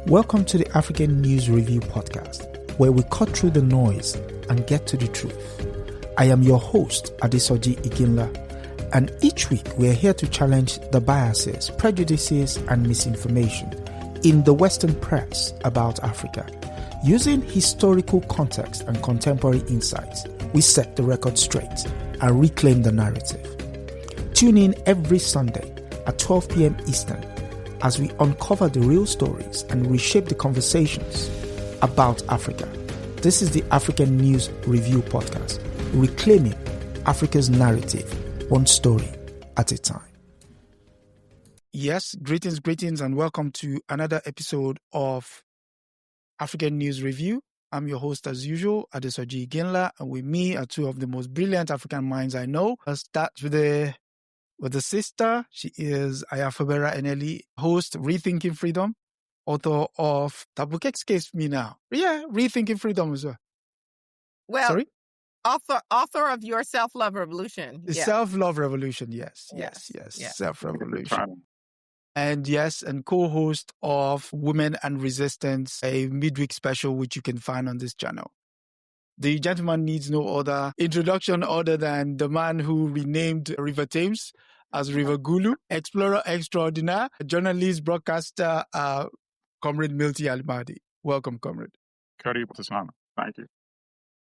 Welcome to the African News Review podcast, where we cut through the noise and get to the truth. I am your host, Adesoji Iginla, and each week we are here to challenge the biases, prejudices, and misinformation in the Western press about Africa. Using historical context and contemporary insights, we set the record straight and reclaim the narrative. Tune in every Sunday at 12 p.m. Eastern as we uncover the real stories and reshape the conversations about Africa. This is the African News Review podcast, reclaiming Africa's narrative, one story at a time. Yes, greetings, and welcome to another episode of African News Review. I'm your host as usual, Adesoji Iginla, and with me are two of the most brilliant African minds I know. I'll start with the sister. She is Fubara Eneli, host Rethinking Freedom, author of Tabuke escapes me now. Yeah, Rethinking Freedom as well. Well, Sorry? author of Your Self-Love Revolution. The Yeah. Self-Love Revolution, yes. Self-Revolution. And co-host of Women and Resistance, a midweek special which you can find on this channel. The gentleman needs no other introduction other than the man who renamed River Thames as River Gulu, explorer extraordinaire, journalist, broadcaster, Comrade Milton Allimadi. Welcome, Comrade. Karibu sana. Thank you.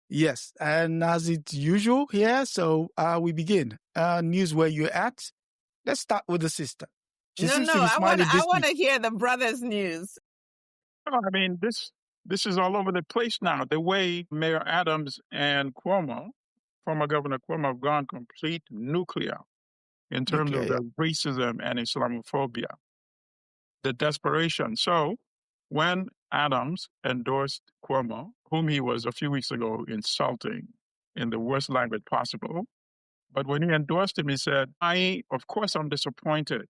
Yes, and as it's usual here, so we begin. News where you're at. Let's start with the sister. She seems to be I smiling this want to week. hear the brothers' news. Well, I mean, this is all over the place now. The way Mayor Adams and Cuomo, former Governor Cuomo, have gone complete nuclear in terms of the racism and Islamophobia, the desperation. So when Adams endorsed Cuomo, whom he was a few weeks ago insulting in the worst language possible, but when he endorsed him, he said, of course, I'm disappointed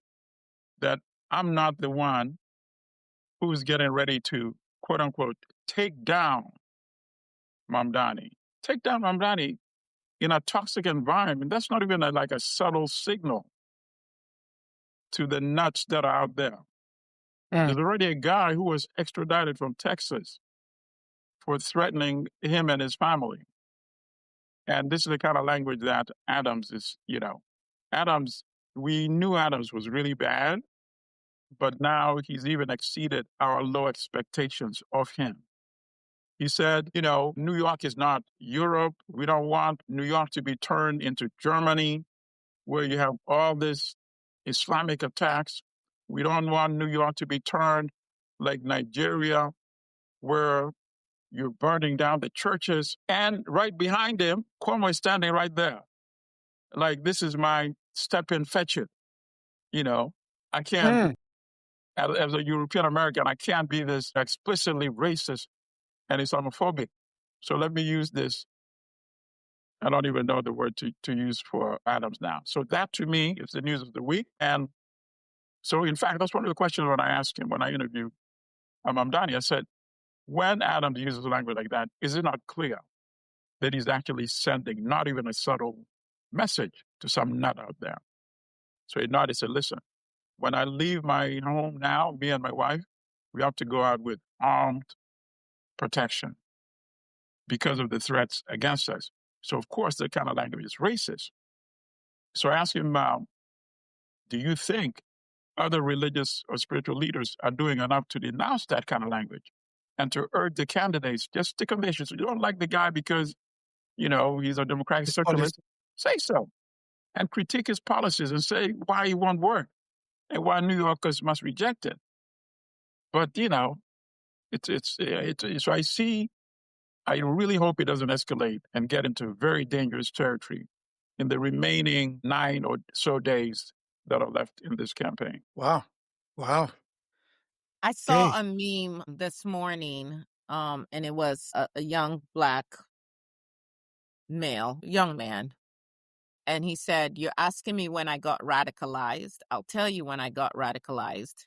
that I'm not the one who's getting ready to, quote unquote, take down Mamdani. Take down Mamdani in a toxic environment. That's not even like a subtle signal to the nuts that are out there. There's already a guy who was extradited from Texas for threatening him and his family. And this is the kind of language that Adams is, Adams, we knew Adams was really bad, but now he's even exceeded our low expectations of him. He said, New York is not Europe. We don't want New York to be turned into Germany, where you have all this Islamic attacks. We don't want New York to be turned like Nigeria, where you're burning down the churches. And right behind him, Cuomo is standing right there. Like, this is my step in, fetch it. I can't, as a European American, I can't be this explicitly racist and Islamophobic. So let me use this. I don't even know the word to use for Adams now. So that, to me, is the news of the week. And so, in fact, that's one of the questions when I asked him, when I interviewed Mamdani, I said, when Adams uses language like that, is it not clear that he's actually sending not even a subtle message to some nut out there? So he nodded and said, listen, when I leave my home now, me and my wife, we have to go out with armed protection because of the threats against us. So, of course, that kind of language is racist. So I asked him, do you think other religious or spiritual leaders are doing enough to denounce that kind of language and to urge the candidates, just stick on the issue? So you don't like the guy because, he's a Democratic socialist, say so. And critique his policies and say why he won't work and why New Yorkers must reject it. But, so I really hope it doesn't escalate and get into very dangerous territory in the remaining 9 or so days that are left in this campaign. Wow. I saw a meme this morning, and it was a young black young man. And he said, you're asking me when I got radicalized. I'll tell you when I got radicalized.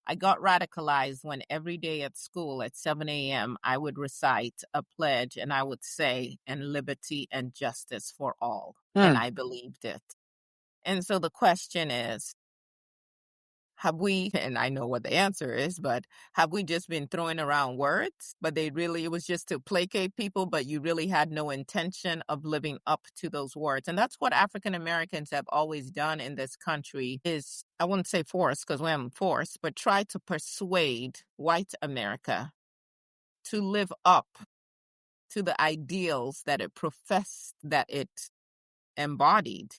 I got radicalized when every day at school at 7 a.m. I would recite a pledge and I would say, and liberty and justice for all. And I believed it. And so the question is, have we, and I know what the answer is, but have we just been throwing around words? But it was just to placate people, but you really had no intention of living up to those words. And that's what African Americans have always done in this country is, I wouldn't say force because we haven't forced, but try to persuade white America to live up to the ideals that it professed, that it embodied.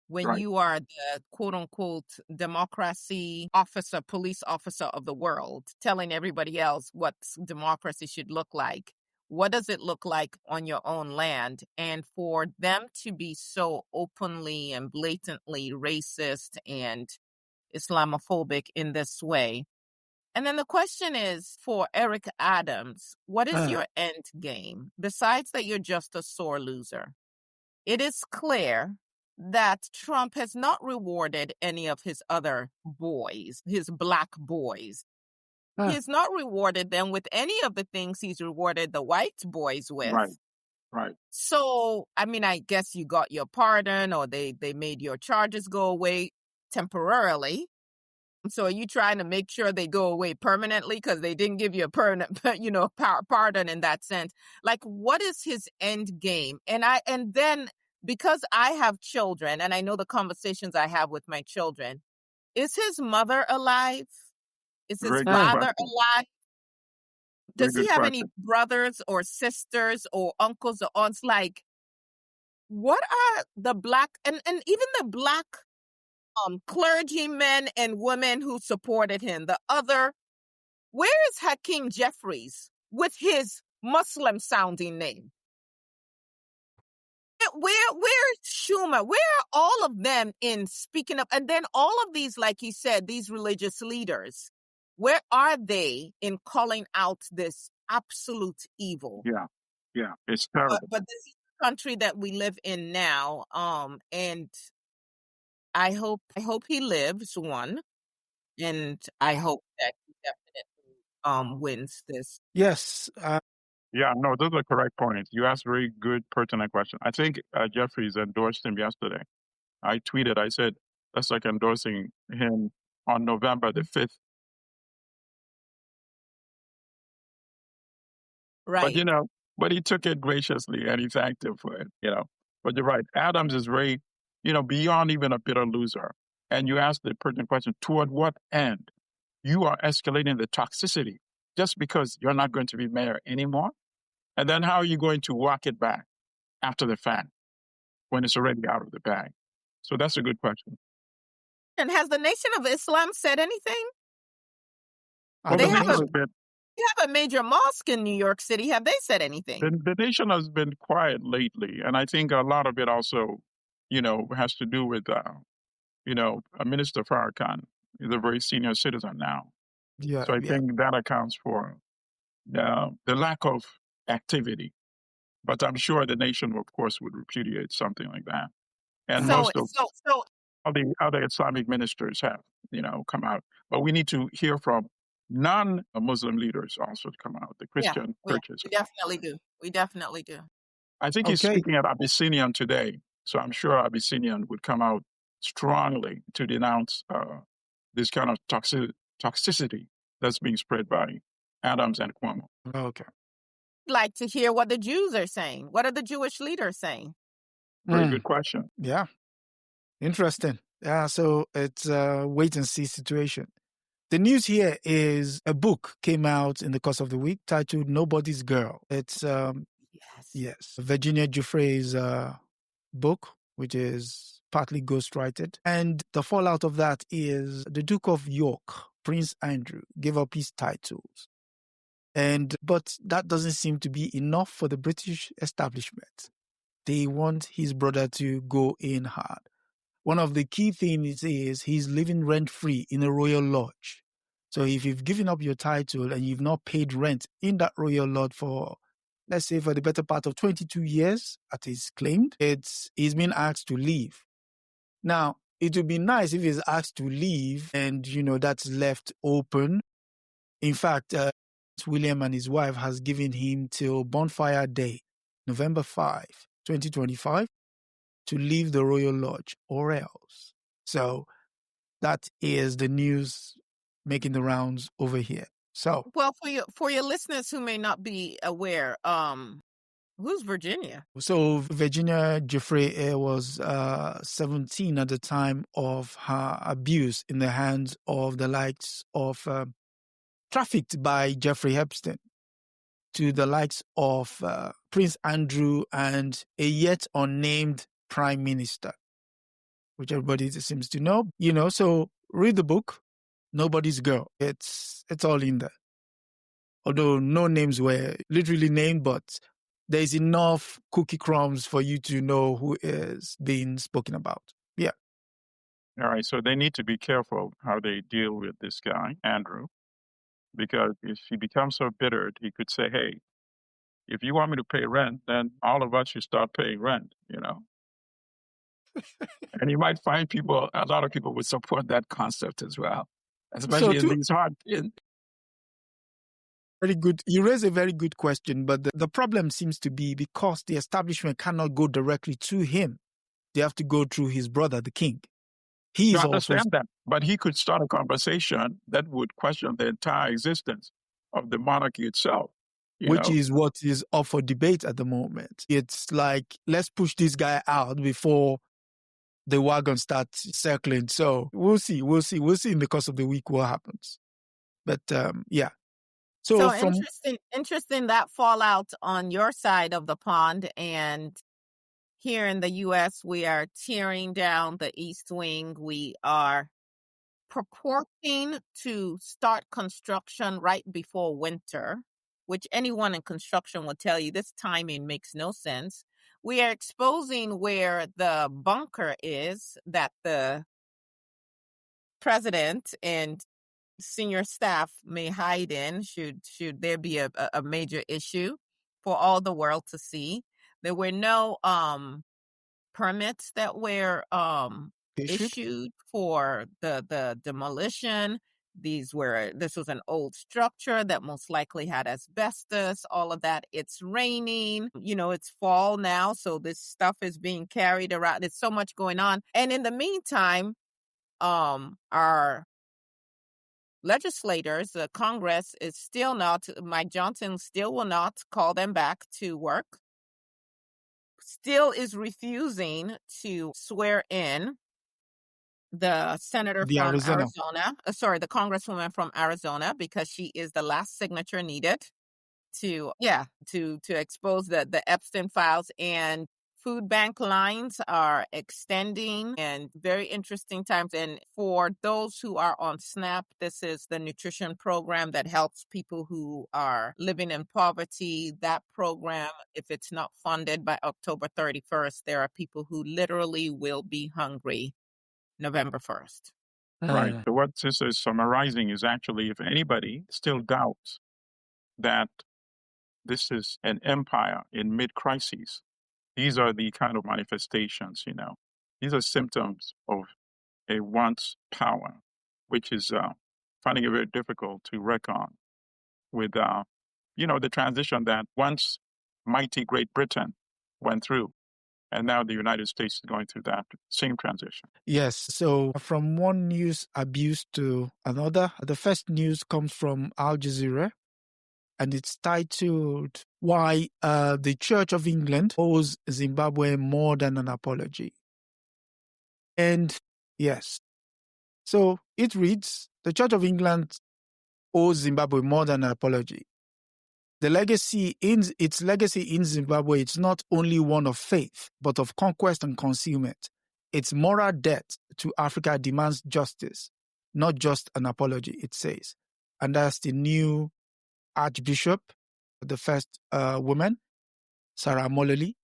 When you are the quote unquote democracy officer, police officer of the world, telling everybody else what democracy should look like, what does it look like on your own land? And for them to be so openly and blatantly racist and Islamophobic in this way. And then the question is for Eric Adams, what is your end game? Besides that, you're just a sore loser. It is clear that Trump has not rewarded any of his other boys, his black boys. He has not rewarded them with any of the things he's rewarded the white boys with. Right. So, I mean, I guess you got your pardon or they made your charges go away temporarily. So are you trying to make sure they go away permanently because they didn't give you a permanent, pardon in that sense? Like, what is his end game? And then because I have children and I know the conversations I have with my children, is his mother alive? Is his father alive? Does he have any brothers or sisters or uncles or aunts? Like, what are the black and even the black clergymen and women who supported him? Where is Hakeem Jeffries with his Muslim sounding name? Where's Schumer? Where are all of them in speaking up? And then all of these, like he said, these religious leaders, where are they in calling out this absolute evil? Yeah, it's terrible. But this is the country that we live in now. And I hope he lives one, and I hope that he definitely wins this. Yes. Yeah, no, those are correct points. You asked very good, pertinent question. I think Jeffries endorsed him yesterday. I tweeted, I said, that's like endorsing him on November the 5th. Right. But he took it graciously and he thanked him for it, But you're right. Adams is very, beyond even a bitter loser. And you asked the pertinent question, toward what end? You are escalating the toxicity just because you're not going to be mayor anymore. And then how are you going to walk it back after the fact when it's already out of the bag? So that's a good question. And has the Nation of Islam said anything? Well, they have a major mosque in New York City. Have they said anything? The nation has been quiet lately. And I think a lot of it also, has to do with, Minister Farrakhan is a very senior citizen now. Yeah. So I think that accounts for the lack of activity. But I'm sure the nation, of course, would repudiate something like that. And most of all the other Islamic ministers have, come out. But we need to hear from non-Muslim leaders also to come out, the Christian churches. We definitely do. I think he's speaking at Abyssinian today. So I'm sure Abyssinian would come out strongly to denounce this kind of toxicity that's being spread by Adams and Cuomo. Okay. I'd like to hear what the Jews are saying. What are the Jewish leaders saying? Very good question. Yeah. Interesting. Yeah, so it's a wait-and-see situation. The news here is a book came out in the course of the week titled Nobody's Girl. It's Virginia Giuffre's book, which is partly ghostwritten. And the fallout of that is the Duke of York, Prince Andrew, gave up his titles. But that doesn't seem to be enough for the British establishment. They want his brother to go in hard. One of the key things is he's living rent-free in a royal lodge. So if you've given up your title and you've not paid rent in that royal lodge for, let's say, for the better part of 22 years, as is claimed, he's been asked to leave. Now, it would be nice if he's asked to leave and, that's left open. In fact, William and his wife has given him till Bonfire Day, November 5, 2025, to leave the Royal Lodge or else. So That is the news making the rounds over here. So, well, for your listeners who may not be aware, who's Virginia? So Virginia Giuffre was 17 at the time of her abuse in the hands of the likes of trafficked by Jeffrey Epstein to the likes of Prince Andrew and a yet unnamed prime minister, which everybody seems to know. So read the book, Nobody's Girl. It's all in there. Although no names were literally named, but there's enough cookie crumbs for you to know who is being spoken about. Yeah. All right. So they need to be careful how they deal with this guy, Andrew, because if he becomes so bitter, he could say, hey, if you want me to pay rent, then all of us should start paying rent, And you might find a lot of people would support that concept as well, especially in these hard. Very good. You raise a very good question, but the problem seems to be because the establishment cannot go directly to him. They have to go through his brother, the king. I understand that, but he could start a conversation that would question the entire existence of the monarchy itself. Which is what is up for debate at the moment. It's like, let's push this guy out before the wagon starts circling. So we'll see. We'll see in the course of the week what happens. But yeah. So interesting that fallout on your side of the pond. And here in the U.S., we are tearing down the East Wing. We are purporting to start construction right before winter, which anyone in construction will tell you this timing makes no sense. We are exposing where the bunker is that the president and senior staff may hide in should there be a major issue for all the world to see. There were no permits that were issued for the demolition. This was an old structure that most likely had asbestos, all of that. It's raining, it's fall now, so this stuff is being carried around. There's so much going on. And in the meantime, our legislators, the Congress is still not, Mike Johnson still will not call them back to work, still is refusing to swear in the senator from Arizona, the congresswoman from Arizona, because she is the last signature needed to expose the Epstein files. And food bank lines are extending, and very interesting times. And for those who are on SNAP, this is the nutrition program that helps people who are living in poverty. That program, if it's not funded by October 31st, there are people who literally will be hungry November 1st. Right. So what this is summarizing is actually, if anybody still doubts that this is an empire in mid-crisis, these are the kind of manifestations, These are symptoms of a once power, which is finding it very difficult to reckon with, the transition that once mighty Great Britain went through. And now the United States is going through that same transition. Yes. So from one news abuse to another, the first news comes from Al Jazeera, and it's titled, Why the Church of England Owes Zimbabwe More Than an Apology. And yes, so it reads, the Church of England owes Zimbabwe more than an apology. Its legacy in Zimbabwe is not only one of faith, but of conquest and concealment. Its moral debt to Africa demands justice, not just an apology, it says. And that's the new Archbishop, the first woman, Sarah Mololi.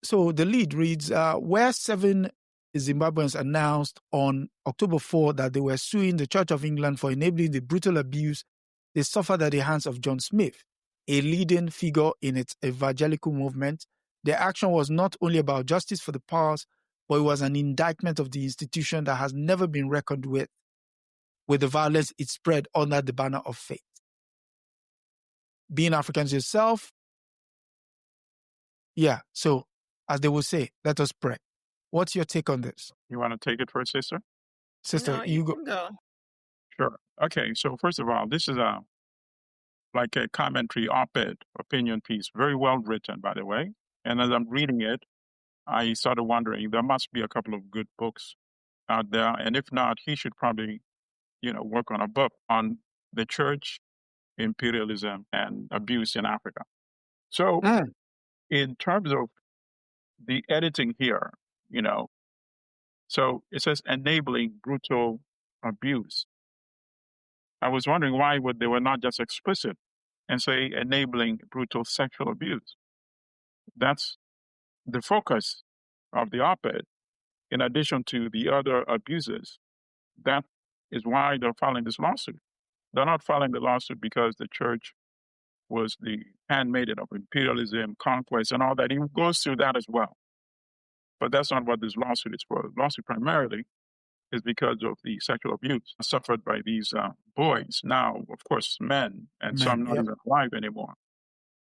So the lead reads, where 7 Zimbabweans announced on October 4 that they were suing the Church of England for enabling the brutal abuse they suffered at the hands of John Smith, a leading figure in its evangelical movement. Their action was not only about justice for the past, but it was an indictment of the institution that has never been reckoned with the violence it spread under the banner of faith. Being Africans yourself, so as they will say, let us pray. What's your take on this? You want to take it first, sister? Sister, No, you you go. can go. Sure. Okay. So first of all, this is like a commentary op-ed opinion piece, very well written, by the way. And as I'm reading it, I started wondering there must be a couple of good books out there, and if not, he should probably, work on a book on the church, imperialism, and abuse in Africa. So, Mm, in terms of the editing here, so it says enabling brutal abuse. I was wondering why they were not just explicit and say enabling brutal sexual abuse. That's the focus of the op-ed, in addition to the other abuses. That is why they're filing this lawsuit. They're not filing the lawsuit because the church was the handmaiden of imperialism, conquest, and all that. He goes through that as well. But that's not what this lawsuit is for. The lawsuit primarily is because of the sexual abuse suffered by these boys, now, of course, men, and some man, not yep. even alive anymore,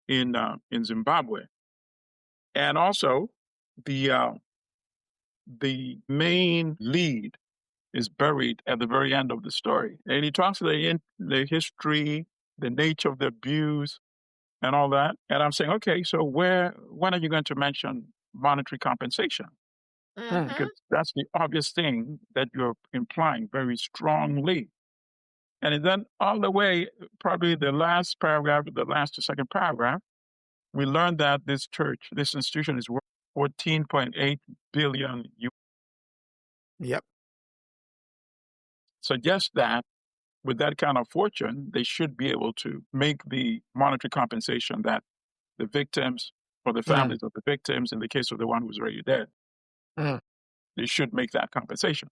in Zimbabwe. And also, the main lead is buried at the very end of the story. And he talks about the history, the nature of the abuse, and all that. And I'm saying, okay, so when are you going to mention monetary compensation? Mm, Because that's the obvious thing that you're implying very strongly. And then all the way, probably the last paragraph, the last to second paragraph, we learned that this church, this institution is worth 14.8 billion. yep. Suggests that with that kind of fortune, they should be able to make the monetary compensation that the victims or the Mm, families of the victims, in the case of the one who's already dead, mm, they should make that compensation.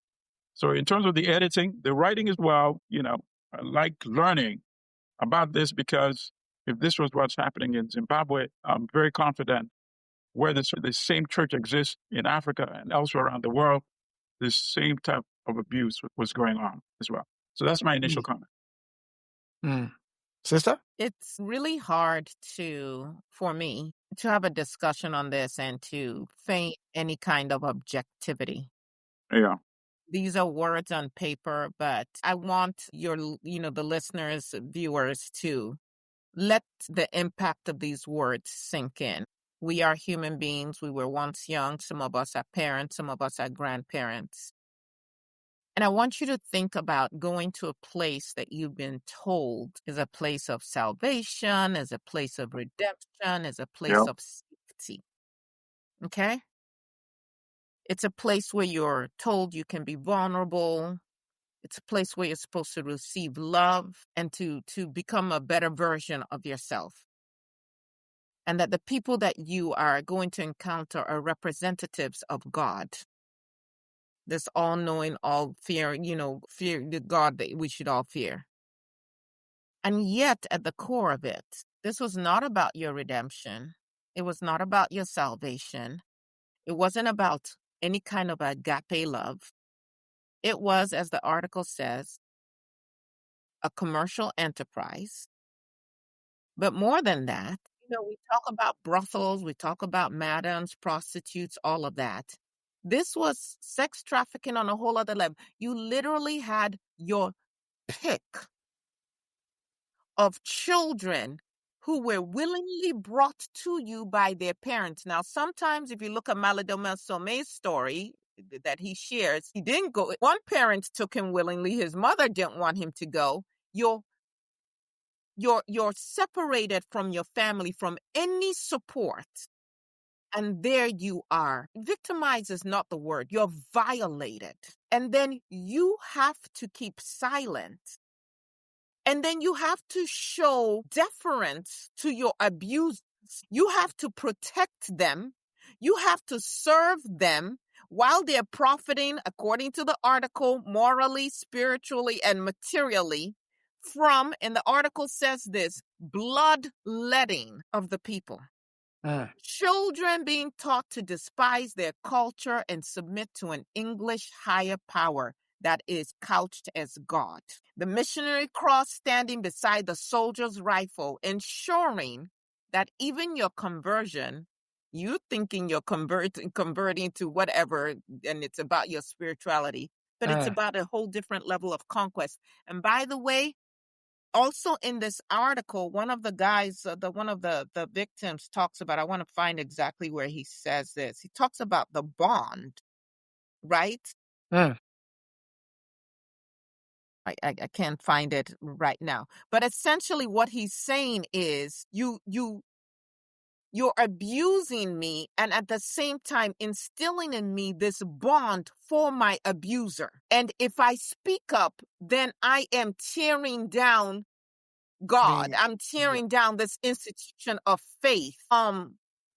So in terms of the editing, the writing as well, I like learning about this because if this was what's happening in Zimbabwe, I'm very confident where the same church exists in Africa and elsewhere around the world, this same type of abuse was going on as well. So that's my initial comment. mm. Sister? It's really hard for me to have a discussion on this and to feign any kind of objectivity. Yeah. These are words on paper, but I want the listeners, viewers to let the impact of these words sink in. We are human beings. We were once young. Some of us are parents. Some of us are grandparents. And I want you to think about going to a place that you've been told is a place of salvation, is a place of redemption, is a place of safety. Okay? It's a place where you're told you can be vulnerable. It's a place where you're supposed to receive love and to become a better version of yourself. And that the people that you are going to encounter are representatives of God. This all-knowing, all-fear, fear the God that we should all fear. And yet, at the core of it, this was not about your redemption. It was not about your salvation. It wasn't about any kind of agape love. It was, as the article says, a commercial enterprise. But more than that, we talk about brothels, we talk about madams, prostitutes, all of that. This was sex trafficking on a whole other level. You literally had your pick of children who were willingly brought to you by their parents. Now, sometimes if you look at Malidoma Some's story that he shares, he didn't go. One parent took him willingly. His mother didn't want him to go. You're separated from your family, from any support. And there you are. Victimized is not the word. You're violated. And then you have to keep silent. And then you have to show deference to your abusers. You have to protect them. You have to serve them while they're profiting, according to the article, morally, spiritually, and materially from, and the article says this, bloodletting of the people. Children being taught to despise their culture and submit to an English higher power that is couched as God. The missionary cross standing beside the soldier's rifle, ensuring that even your conversion, you thinking you're converting to whatever, and it's about your spirituality, but it's about a whole different level of conquest. And by the way, also in this article, one of the guys, one of the victims talks about, I want to find exactly where he says this. He talks about the bond, right? I can't find it right now. But essentially what he's saying is you're abusing me and at the same time instilling in me this bond for my abuser. And if I speak up, then I am tearing down God. I'm tearing down this institution of faith.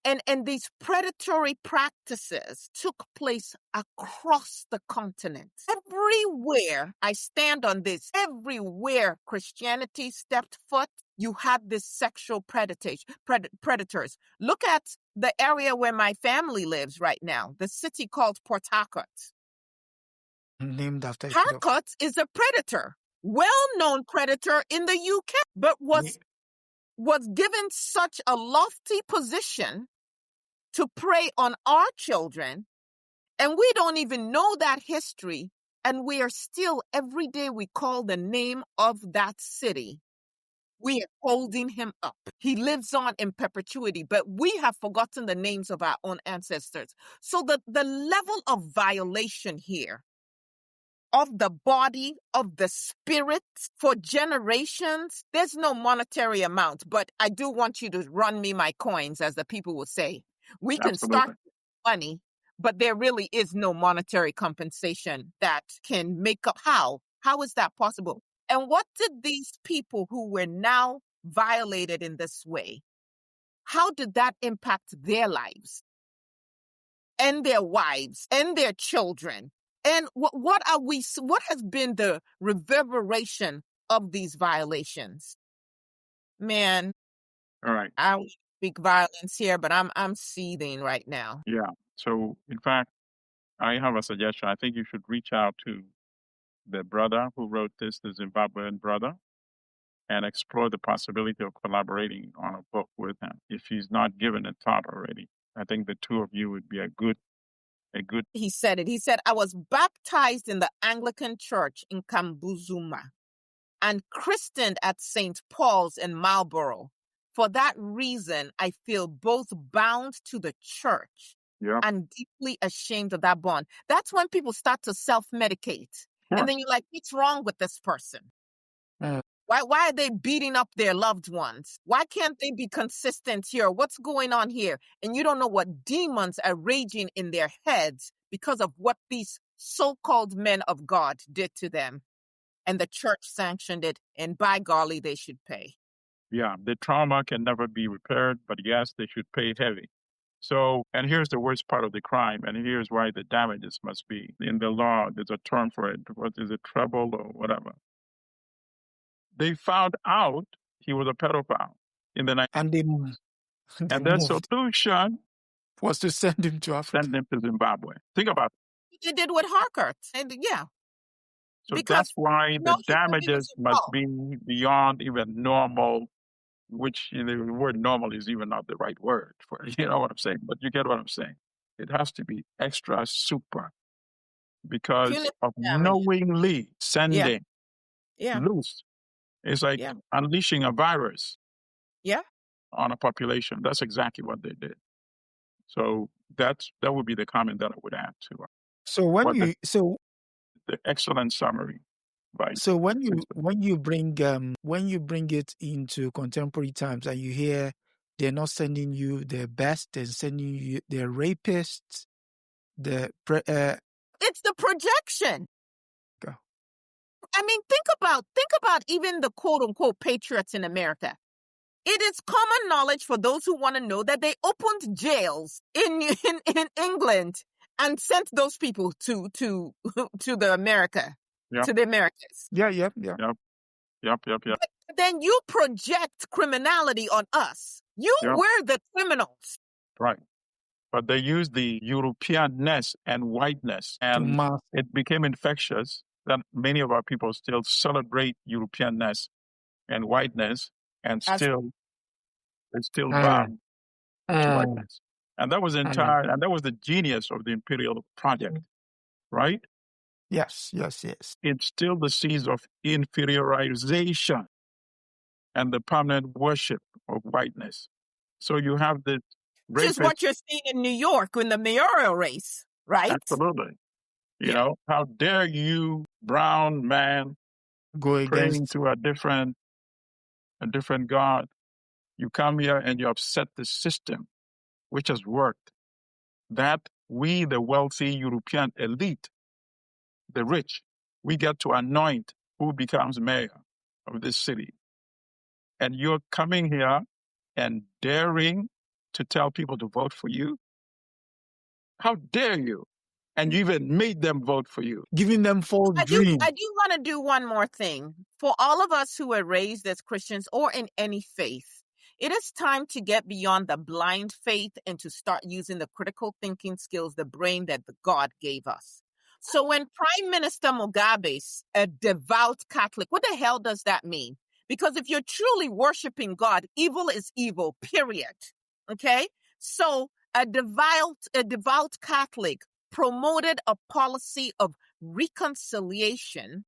And these predatory practices took place across the continent. Everywhere, I stand on this, everywhere Christianity stepped foot, you had this sexual predators. Look at the area where my family lives right now, the city called Port Harcourt. Named after Harcourt is a predator, well-known predator in the UK, but was given such a lofty position to prey on our children, and we don't even know that history, and we are still, every day we call the name of that city, we are holding him up. He lives on in perpetuity, but we have forgotten the names of our own ancestors. So the level of violation here of the body, of the spirit for generations, there's no monetary amount, but I do want you to run me my coins, as the people will say. We can start with money, but there really is no monetary compensation that can make up. How is that possible? And what did these people who were now violated in this way, how did that impact their lives and their wives and their children? And what has been the reverberation of these violations? Man, all right. I won't speak violence here, but I'm seething right now. Yeah. So in fact, I have a suggestion. I think you should reach out to the brother who wrote this, the Zimbabwean brother, and explore the possibility of collaborating on a book with him. If he's not given a thought already, I think the two of you would be a good. He said it. He said, I was baptized in the Anglican church in Kambuzuma and christened at St. Paul's in Marlborough. For that reason, I feel both bound to the church and deeply ashamed of that bond. That's when people start to self-medicate. And then you're like, what's wrong with this person? Why are they beating up their loved ones? Why can't they be consistent here? What's going on here? And you don't know what demons are raging in their heads because of what these so-called men of God did to them. And the church sanctioned it, and by golly, they should pay. Yeah, the trauma can never be repaired, but yes, they should pay heavy. So, and here's the worst part of the crime, and here's why the damages must be. In the law, there's a term for it. What is it, treble or whatever? They found out he was a pedophile in the 1990s. And their solution was to send him to Africa. Send him to Zimbabwe. Think about it. They did with Harcourt. And So that's why the damages must be beyond even normal, which the word normal is even not the right word for it. You know what I'm saying? But you get what I'm saying. It has to be extra super because of knowingly sending loose. It's like unleashing a virus on a population. That's exactly what they did. So that would be the comment that I would add to it. So the excellent summary. So when you bring it into contemporary times and you hear they're not sending you their best, they're sending you their rapists, it's the projection. Go. I mean, think about even the quote unquote patriots in America. It is common knowledge for those who want to know that they opened jails in England and sent those people to the America. Yep. To the Americas. Yep. But then you project criminality on us. You were the criminals. Right. But they used the Europeanness and whiteness, and it became infectious that many of our people still celebrate Europeanness and whiteness and still bow to whiteness. And that was and that was the genius of the imperial project, right? Yes. It's still the seeds of inferiorization and the permanent worship of whiteness. So you have the Which is what you're seeing in New York in the mayoral race, right? Absolutely. You know, how dare you, brown man, go praying to a different God. You come here and you upset the system, which has worked. That we, the wealthy European elite, the rich, we get to anoint who becomes mayor of this city. And you're coming here and daring to tell people to vote for you? How dare you? And you even made them vote for you. Giving them false dreams. I do want to do one more thing. For all of us who were raised as Christians or in any faith, it is time to get beyond the blind faith and to start using the critical thinking skills, the brain that the God gave us. So when Prime Minister Mugabe's a devout Catholic, what the hell does that mean? Because if you're truly worshiping God, evil is evil, period. Okay? So a devout Catholic promoted a policy of reconciliation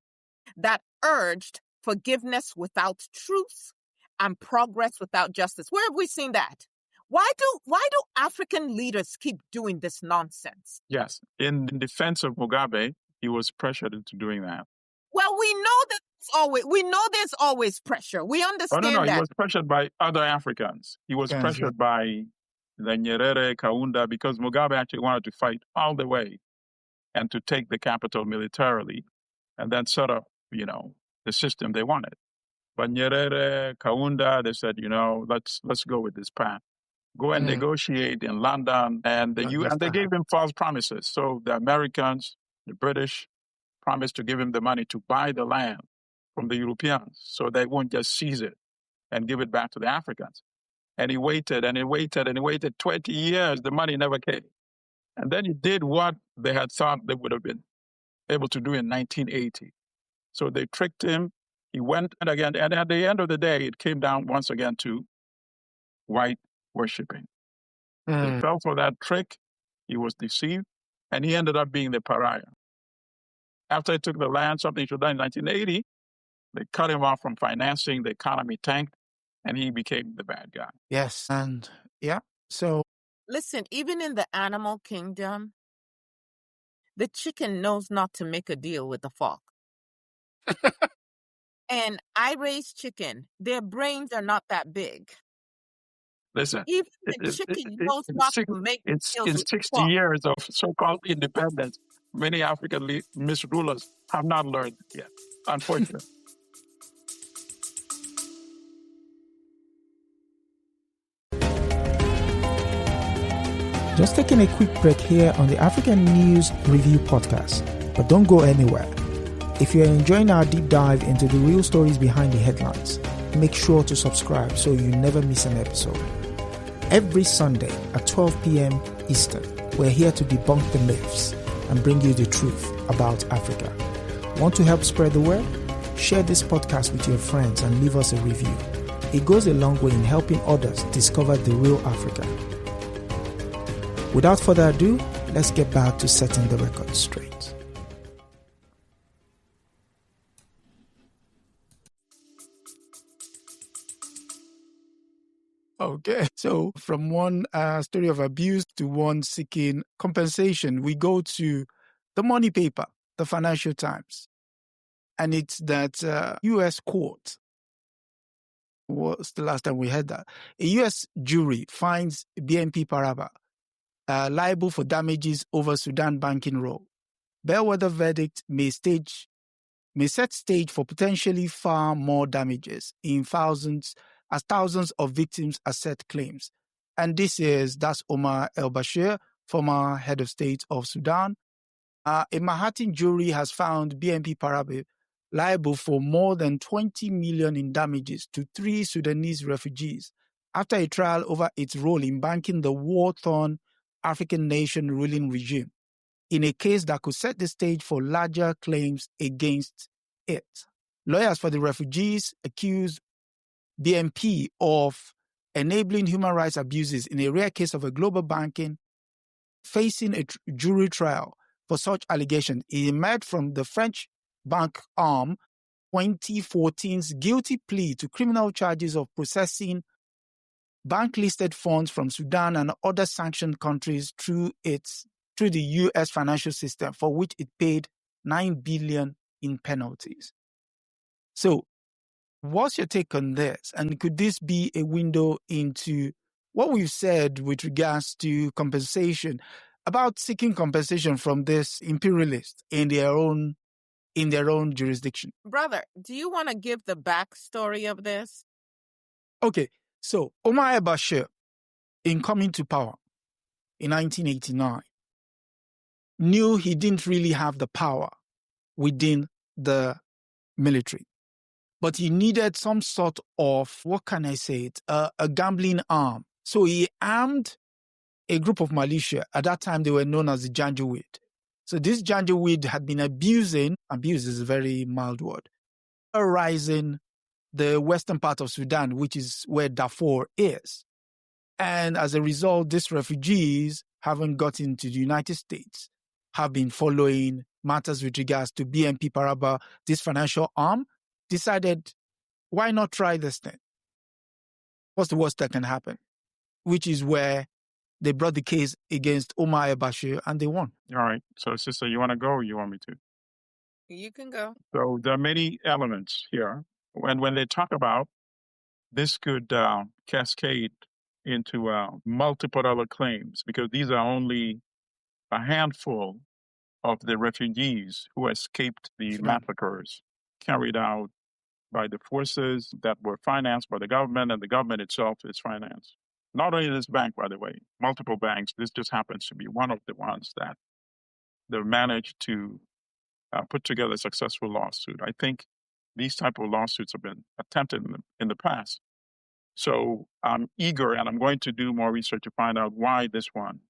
that urged forgiveness without truth and progress without justice. Where have we seen that? Why do African leaders keep doing this nonsense? Yes. In defense of Mugabe, he was pressured into doing that. Well, we know there's always pressure. We understand that. He was pressured by other Africans. He was pressured by the Nyerere, Kaunda, because Mugabe actually wanted to fight all the way and to take the capital militarily and then set up, the system they wanted. But Nyerere, Kaunda, they said, let's go with this path. Go and negotiate in London. And they gave him false promises. So the Americans, the British, promised to give him the money to buy the land from the Europeans so they won't just seize it and give it back to the Africans. And he waited and he waited and he waited 20 years. The money never came. And then he did what they had thought they would have been able to do in 1980. So they tricked him. He went and again, and at the end of the day, it came down once again to white worshiping. He fell for that trick. He was deceived, and he ended up being the pariah. After he took the land, something should done in 1980, they cut him off from financing, the economy tanked, and he became the bad guy. Yes, and so... Listen, even in the animal kingdom, the chicken knows not to make a deal with the fork. And I raise chicken. Their brains are not that big. Listen, even the chicken knows not to make deals with the 60 years of so-called independence. Many African misrulers have not learned yet, unfortunately. Just taking a quick break here on the African News Review podcast, but don't go anywhere. If you're enjoying our deep dive into the real stories behind the headlines, make sure to subscribe so you never miss an episode. Every Sunday at 12 p.m. Eastern, we're here to debunk the myths and bring you the truth about Africa. Want to help spread the word? Share this podcast with your friends and leave us a review. It goes a long way in helping others discover the real Africa. Without further ado, let's get back to setting the record straight. Okay, so from one story of abuse to one seeking compensation, we go to the money paper, the Financial Times. And it's that U.S. court. What's the last time we had that? A U.S. jury finds BNP Paribas liable for damages over Sudan banking roll. Bellwether verdict may set stage for potentially far more damages in thousands of victims assert claims. And that's Omar el-Bashir, former head of state of Sudan. A Manhattan jury has found BNP Paribas liable for more than $20 million in damages to 3 Sudanese refugees after a trial over its role in banking the war-torn African nation ruling regime in a case that could set the stage for larger claims against it. Lawyers for the refugees accused BNP of enabling human rights abuses in a rare case of a global banking facing a jury trial for such allegations. It emerged from the French bank arm 2014's guilty plea to criminal charges of processing bank-listed funds from Sudan and other sanctioned countries through the U.S. financial system, for which it paid $9 billion in penalties. So, what's your take on this? And could this be a window into what we've said with regards to compensation, about seeking compensation from this imperialists in their own jurisdiction? Brother, do you want to give the backstory of this? Okay, so Omar al-Bashir, in coming to power in 1989, knew he didn't really have the power within the military, but he needed some sort of, a gambling arm. So he armed a group of militia. At that time, they were known as the Janjaweed. So this Janjaweed had been abuse is a very mild word, terrorizing the western part of Sudan, which is where Darfur is. And as a result, these refugees, having gotten to the United States, have been following matters with regards to BNP Paribas, this financial arm, decided, why not try this thing? What's the worst that can happen? Which is where they brought the case against Omar al-Bashir and they won. All right. So, sister, you want to go or you want me to? You can go. So there are many elements here. When they talk about this could cascade into multiple other claims, because these are only a handful of the refugees who escaped the massacres carried out by the forces that were financed by the government, and the government itself is financed. Not only this bank, by the way, multiple banks. This just happens to be one of the ones that they've managed to put together a successful lawsuit. I think these type of lawsuits have been attempted in the past. So I'm eager, and I'm going to do more research to find out why this one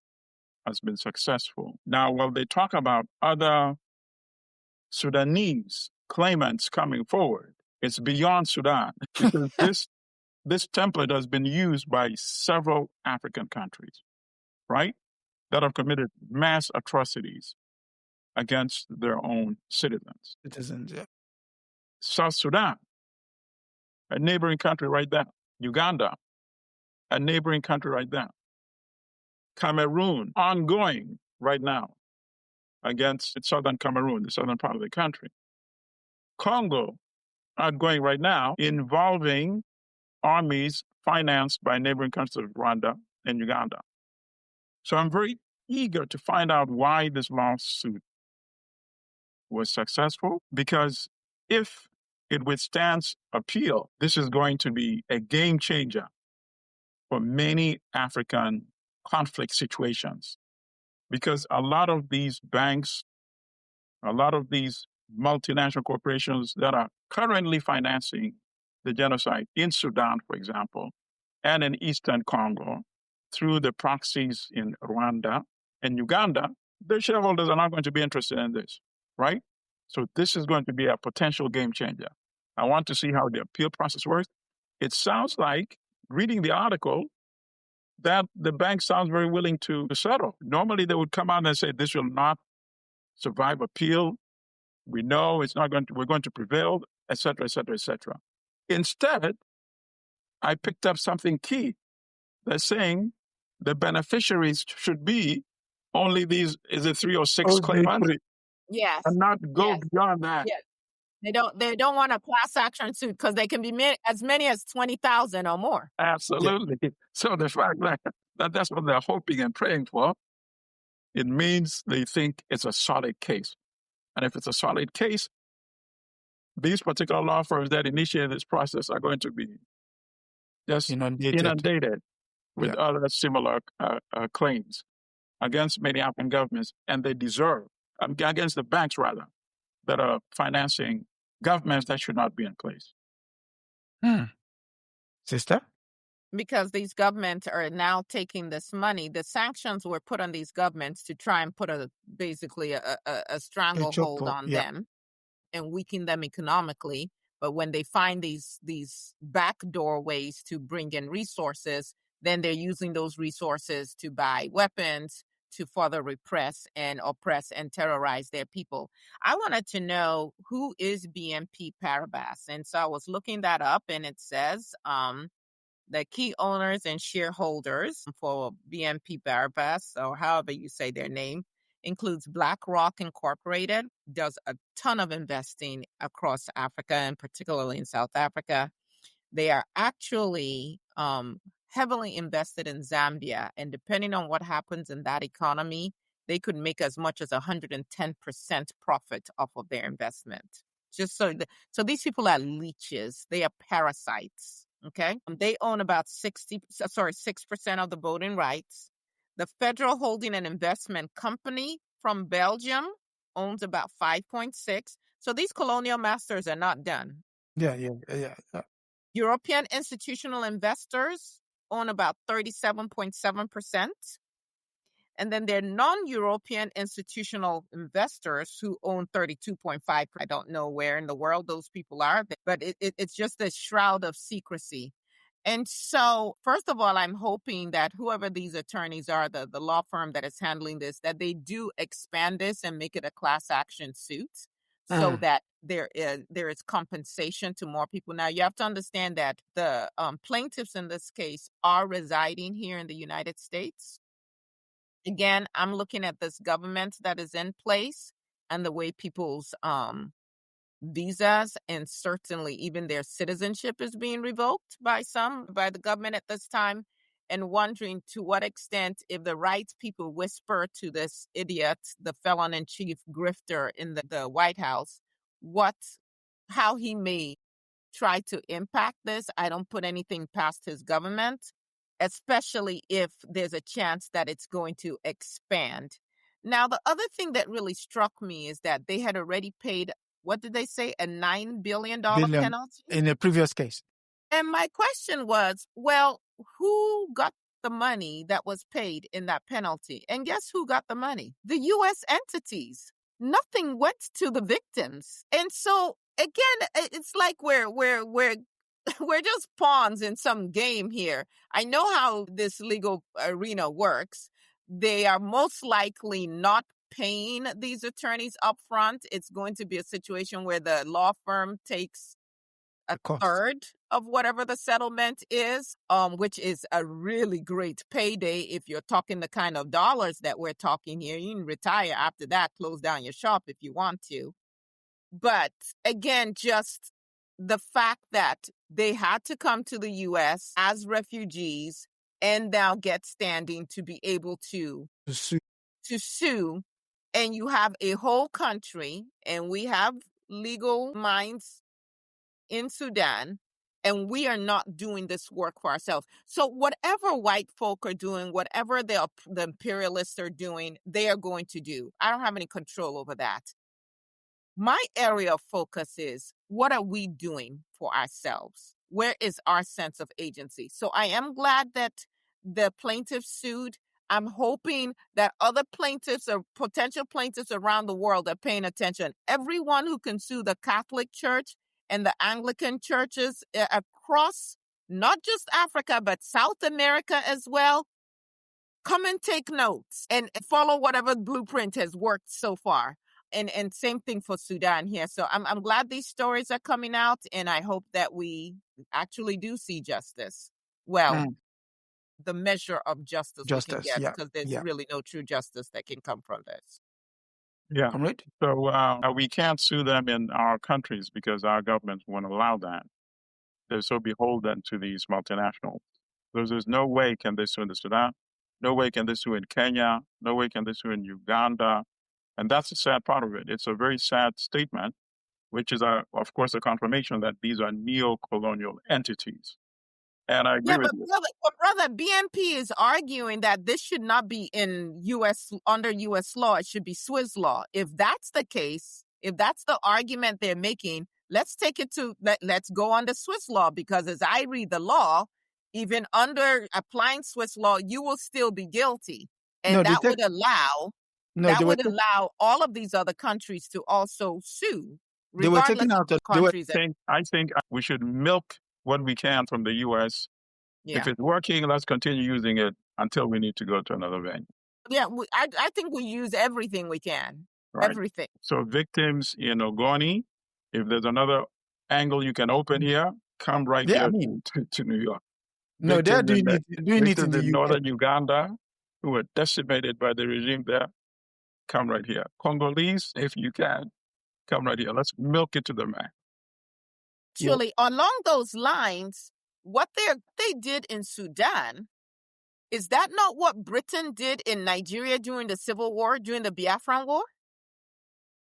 has been successful. Now, while they talk about other Sudanese claimants coming forward, it's beyond Sudan, because this template has been used by several African countries, right, that have committed mass atrocities against their own citizens. Yeah. South Sudan, a neighboring country right there. Uganda, a neighboring country right there. Cameroon, ongoing right now against southern Cameroon, the southern part of the country. Congo, ongoing right now, involving armies financed by neighboring countries of Rwanda and Uganda. So I'm very eager to find out why this lawsuit was successful, because if it withstands appeal, this is going to be a game changer for many African conflict situations, because a lot of these banks, a lot of these multinational corporations that are currently financing the genocide in Sudan, for example, and in Eastern Congo, through the proxies in Rwanda and Uganda, their shareholders are not going to be interested in this, right? So this is going to be a potential game changer. I want to see how the appeal process works. It sounds like, reading the article, that the bank sounds very willing to settle. Normally they would come out and say, this will not survive appeal. We know it's not going to, we're going to prevail, et cetera, et cetera, et cetera. Instead, I picked up something key. They're saying the beneficiaries should be only these, is it 3 or 6 claimants? Yes. And not go beyond that. Yes. They don't want a class action suit because they can be as many as 20,000 or more. Absolutely. Yeah. So the fact that that's what they're hoping and praying for, it means they think it's a solid case. And if it's a solid case, these particular law firms that initiated this process are going to be just inundated with other similar claims against many African governments, and they deserve, against the banks rather, that are financing governments that should not be in place. Sister? Because these governments are now taking this money. The sanctions were put on these governments to try and put basically a stranglehold on them and weaken them economically. But when they find these backdoor ways to bring in resources, then they're using those resources to buy weapons, to further repress and oppress and terrorize their people. I wanted to know, who is BNP Paribas? And so I was looking that up, and it says the key owners and shareholders for BNP Paribas, or however you say their name, includes BlackRock Incorporated, does a ton of investing across Africa and particularly in South Africa. They are actually heavily invested in Zambia, and depending on what happens in that economy, they could make as much as 110% profit off of their investment. Just so these people are leeches. They are parasites. Okay. They own about 6% of the voting rights. The Federal Holding and Investment Company from Belgium owns about 5.6%. So these colonial masters are not done. Yeah. European institutional investors own about 37.7%. And then there are non-European institutional investors who own 32.5%. I don't know where in the world those people are, but it's just a shroud of secrecy. And so, first of all, I'm hoping that whoever these attorneys are, the law firm that is handling this, that they do expand this and make it a class action suit so that there is compensation to more people. Now, you have to understand that the plaintiffs in this case are residing here in the United States. Again, I'm looking at this government that is in place and the way people's visas and certainly even their citizenship is being revoked by the government at this time, and wondering to what extent, if the right people whisper to this idiot, the felon-in-chief grifter in the White House, how he may try to impact this. I don't put anything past his government, especially if there's a chance that it's going to expand. Now, the other thing that really struck me is that they had already paid, what did they say, a $9 billion penalty? In a previous case. And my question was, well, who got the money that was paid in that penalty? And guess who got the money? The U.S. entities. Nothing went to the victims. And so, again, it's like we're just pawns in some game here. I know how this legal arena works. They are most likely not paying these attorneys up front. It's going to be a situation where the law firm takes a third of whatever the settlement is, which is a really great payday if you're talking the kind of dollars that we're talking here. You can retire after that, close down your shop if you want to. But again, just the fact that they had to come to the U.S. as refugees and now get standing to be able to sue. And you have a whole country, and we have legal minds in Sudan, and we are not doing this work for ourselves. So whatever white folk are doing, whatever the imperialists are doing, they are going to do. I don't have any control over that. My area of focus is, what are we doing for ourselves? Where is our sense of agency? So I am glad that the plaintiffs sued. I'm hoping that other plaintiffs or potential plaintiffs around the world are paying attention. Everyone who can sue the Catholic Church and the Anglican churches across not just Africa, but South America as well, come and take notes and follow whatever blueprint has worked so far. And same thing for Sudan here. So I'm glad these stories are coming out, and I hope that we actually do see justice. Well, the measure of justice we can get, because there's really no true justice that can come from this. Yeah. Right. So we can't sue them in our countries because our governments won't allow that. They're so beholden to these multinationals. There's no way can they sue in the Sudan. No way can they sue in Kenya. No way can they sue in Uganda. And that's the sad part of it. It's a very sad statement, which is, of course, a confirmation that these are neo-colonial entities. And I agree with you. Brother, BNP is arguing that this should not be under U.S. law. It should be Swiss law. If that's the case, if that's the argument they're making, let's go under Swiss law, because as I read the law, even under applying Swiss law, you will still be guilty. And that would allow all of these other countries to also sue. They were taking out I think we should milk what we can from the U.S. Yeah. If it's working, let's continue using it until we need to go to another venue. Yeah, I think we use everything we can. Right. Everything. So victims in Ogoni, if there's another angle you can open here, come right here to New York. No, they're doing it in victims the in UK. northern Uganda who were decimated by the regime there, come right here. Congolese, if you can, come right here. Let's milk it to the max. Actually, along those lines, what they did in Sudan, is that not what Britain did in Nigeria during the Civil War, during the Biafran War?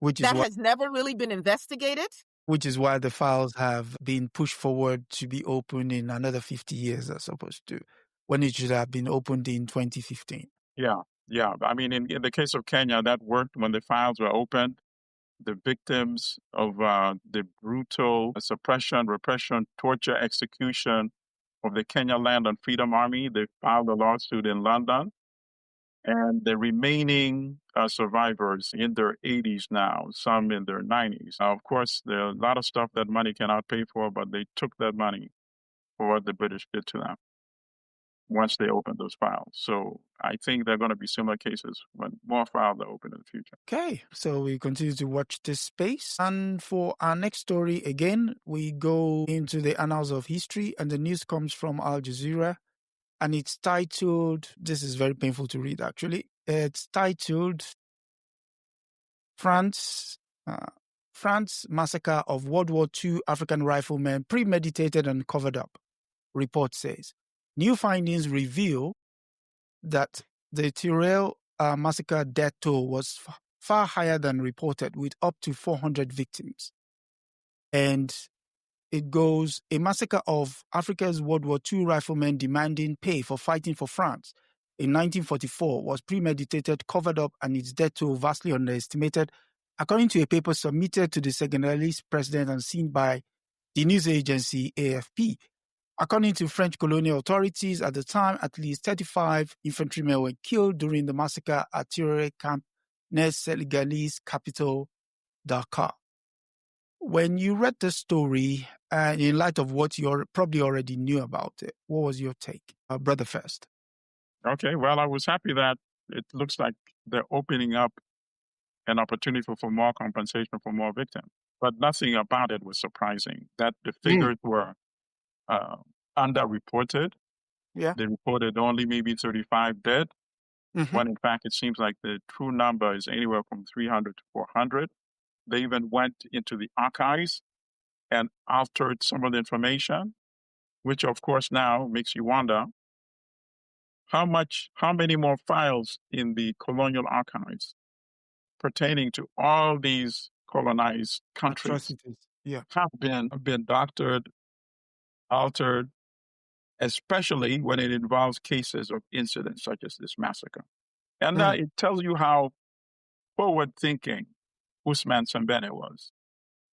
That has never really been investigated? Which is why the files have been pushed forward to be opened in another 50 years, as opposed to when it should have been opened in 2015. Yeah. I mean, in the case of Kenya, that worked when the files were opened. The victims of the brutal suppression, repression, torture, execution of the Kenya Land and Freedom Army, they filed a lawsuit in London. And the remaining survivors in their 80s now, some in their 90s. Of course, there are a lot of stuff that money cannot pay for, but they took that money for what the British did to them once they opened those files. So I think there are going to be similar cases when more files are open in the future. Okay, so we continue to watch this space. And for our next story, again, we go into the annals of history, and the news comes from Al Jazeera. And it's titled, this is very painful to read actually, it's titled France Massacre of World War II African Riflemen Premeditated and Covered Up, report says. New findings reveal that the Thiaroye Massacre death toll was far higher than reported, with up to 400 victims. And it goes, a massacre of Africa's World War II riflemen demanding pay for fighting for France in 1944 was premeditated, covered up, and its death toll vastly underestimated, according to a paper submitted to the Senegalese president and seen by the news agency AFP. According to French colonial authorities at the time, at least 35 infantrymen were killed during the massacre at Thiaroye camp near Senegalese capital, Dakar. When you read the story, in light of what you probably already knew about it, what was your take? Brother first. Okay, well, I was happy that it looks like they're opening up an opportunity for more compensation for more victims. But nothing about it was surprising. That the figures were underreported. Yeah. They reported only maybe 35 dead, when in fact it seems like the true number is anywhere from 300 to 400. They even went into the archives and altered some of the information, which of course now makes you wonder how many more files in the colonial archives pertaining to all these colonized countries have been doctored, altered, especially when it involves cases of incidents such as this massacre. And it tells you how forward-thinking Ousmane Sembène was.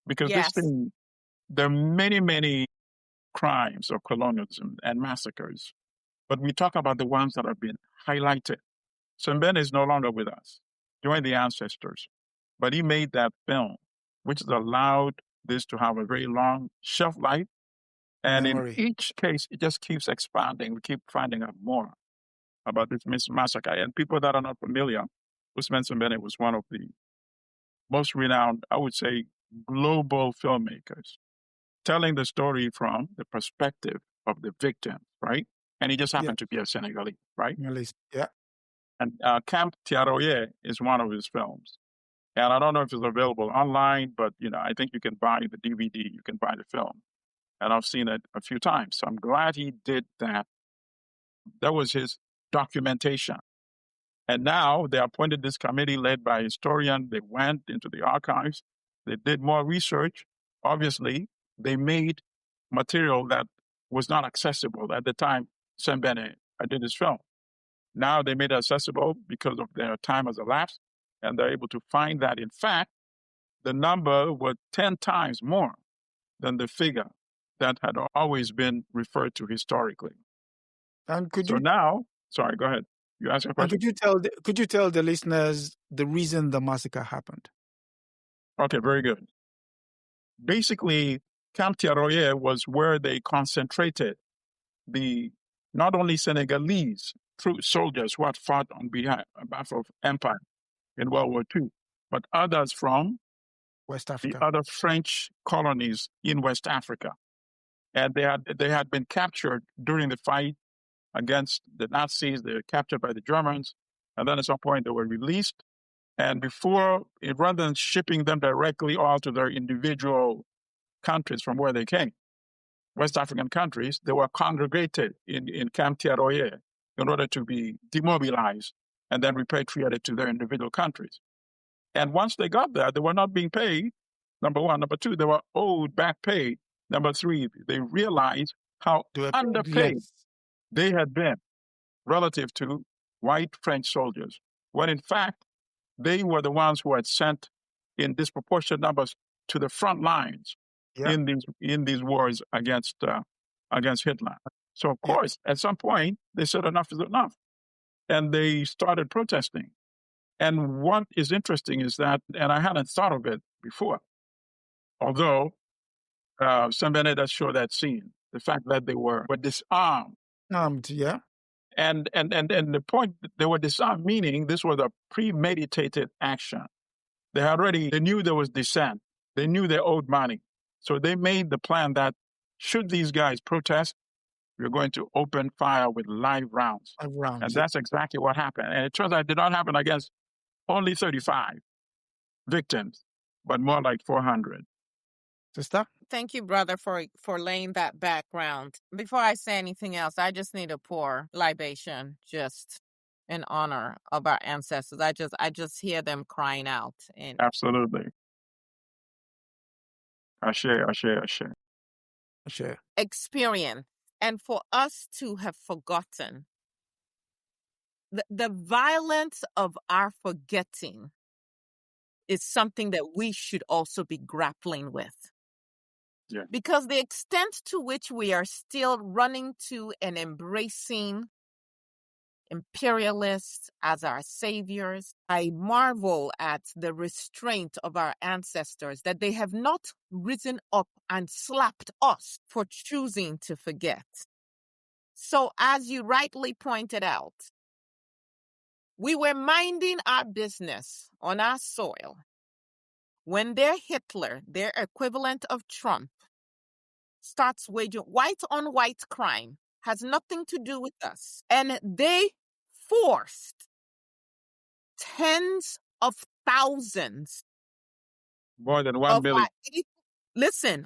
Because this thing, there are many, many crimes of colonialism and massacres, but we talk about the ones that have been highlighted. Sembène is no longer with us, joined the ancestors, but he made that film, which has allowed this to have a very long shelf life. And in each case, it just keeps expanding. We keep finding out more about this massacre. And people that are not familiar, Ousmane Sembène was one of the most renowned, I would say, global filmmakers, telling the story from the perspective of the victim, right? And he just happened to be a Senegalese, right? Yeah. And Camp Thiaroye is one of his films. And I don't know if it's available online, but, I think you can buy the DVD, you can buy the film. And I've seen it a few times. So I'm glad he did that. That was his documentation. And now they appointed this committee led by a historian. They went into the archives. They did more research. Obviously, they made material that was not accessible at the time Sembène did his film. Now they made it accessible because of their time has elapsed, and they're able to find that, in fact, the number was 10 times more than the figure that had always been referred to historically. And sorry, go ahead. You asked a question. Could you tell the listeners the reason the massacre happened? Okay, very good. Basically, Camp Thiaroye was where they concentrated the not only Senegalese, soldiers who had fought on behalf of empire in World War II, but others from West the Africa. other French colonies in West Africa. And they had been captured during the fight against the Nazis. They were captured by the Germans. And then at some point they were released. And rather than shipping them directly all to their individual countries from where they came, West African countries, they were congregated in Camp Thiaroye in order to be demobilized and then repatriated to their individual countries. And once they got there, they were not being paid, number one. Number two, they were owed back pay. Number three, they realized how underpaid they had been relative to white French soldiers, when in fact, they were the ones who had sent in disproportionate numbers to the front lines in these wars against Hitler. So of course, at some point, they said enough is enough, and they started protesting. And what is interesting is that, and I hadn't thought of it before, although Sembene does show that scene, the fact that they were disarmed. And the point, they were disarmed, meaning this was a premeditated action. They knew there was dissent. They knew they owed money. So they made the plan that should these guys protest, we're going to open fire with live rounds. And that's exactly what happened. And it turns out it did not happen against only 35 victims, but more like 400. Sister? Thank you, brother, for laying that background. Before I say anything else, I just need to pour libation just in honor of our ancestors. I just hear them crying out. Absolutely. Ashe. Experience. And for us to have forgotten the violence of our forgetting is something that we should also be grappling with. Yeah. Because the extent to which we are still running to and embracing imperialists as our saviors, I marvel at the restraint of our ancestors, that they have not risen up and slapped us for choosing to forget. So as you rightly pointed out, we were minding our business on our soil when their Hitler, their equivalent of Trump, starts waging white-on-white crime, has nothing to do with us. And they forced tens of thousands. More than 1 million.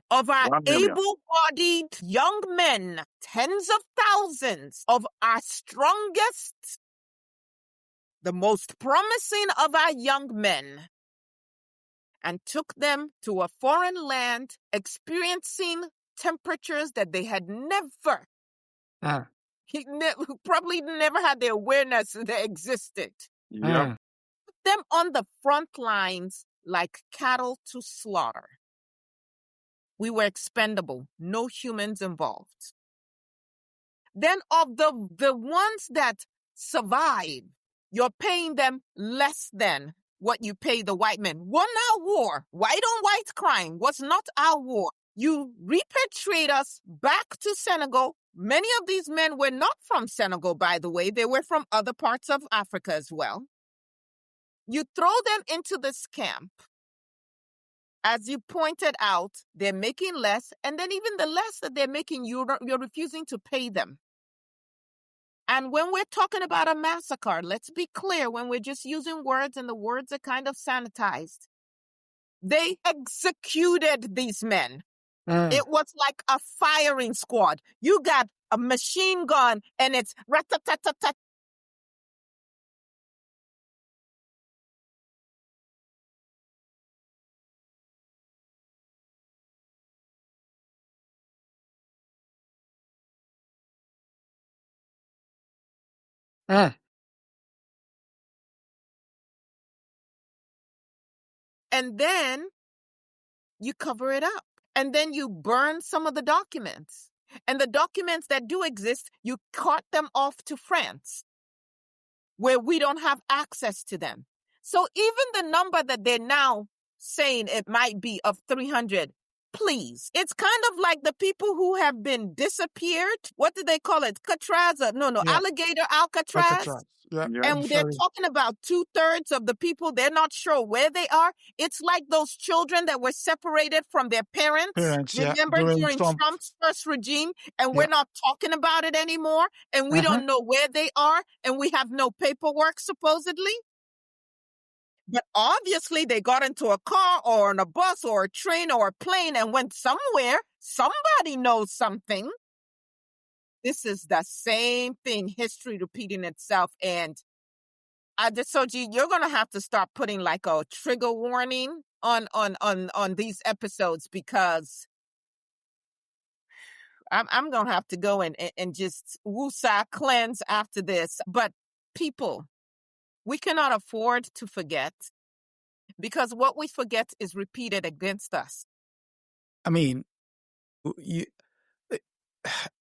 Of our able-bodied young men, tens of thousands of our strongest, the most promising of our young men, and took them to a foreign land, experiencing temperatures that they had probably never had the awareness that existed. Yeah. Put them on the front lines like cattle to slaughter. We were expendable, no humans involved. Then of the ones that survived, you're paying them less than what you pay the white men. Won our war. White-on-white crime was not our war. You repatriate us back to Senegal. Many of these men were not from Senegal, by the way. They were from other parts of Africa as well. You throw them into this camp. As you pointed out, they're making less, and then even the less that they're making, you're refusing to pay them. And when we're talking about a massacre, let's be clear, when we're just using words and the words are kind of sanitized, they executed these men. It was like a firing squad. You got a machine gun and it's rat-tat-tat-tat. And then you cover it up. And then you burn some of the documents. And the documents that do exist, you cart them off to France, where we don't have access to them. So even the number that they're now saying it might be of 300, Please. It's kind of like the people who have been disappeared. What do they call it? Alligator Alcatraz. Yeah. And they're talking about 2/3 of the people. They're not sure where they are. It's like those children that were separated from their parents. Remember during Trump's first regime, and we're not talking about it anymore, and we don't know where they are, and we have no paperwork supposedly. But obviously they got into a car or on a bus or a train or a plane and went somewhere. Somebody knows something. This is the same thing, history repeating itself. And Adesoji, you're going to have to start putting like a trigger warning on these episodes, because I'm going to have to go and just woosah cleanse after this. But people, we cannot afford to forget, because what we forget is repeated against us. I mean,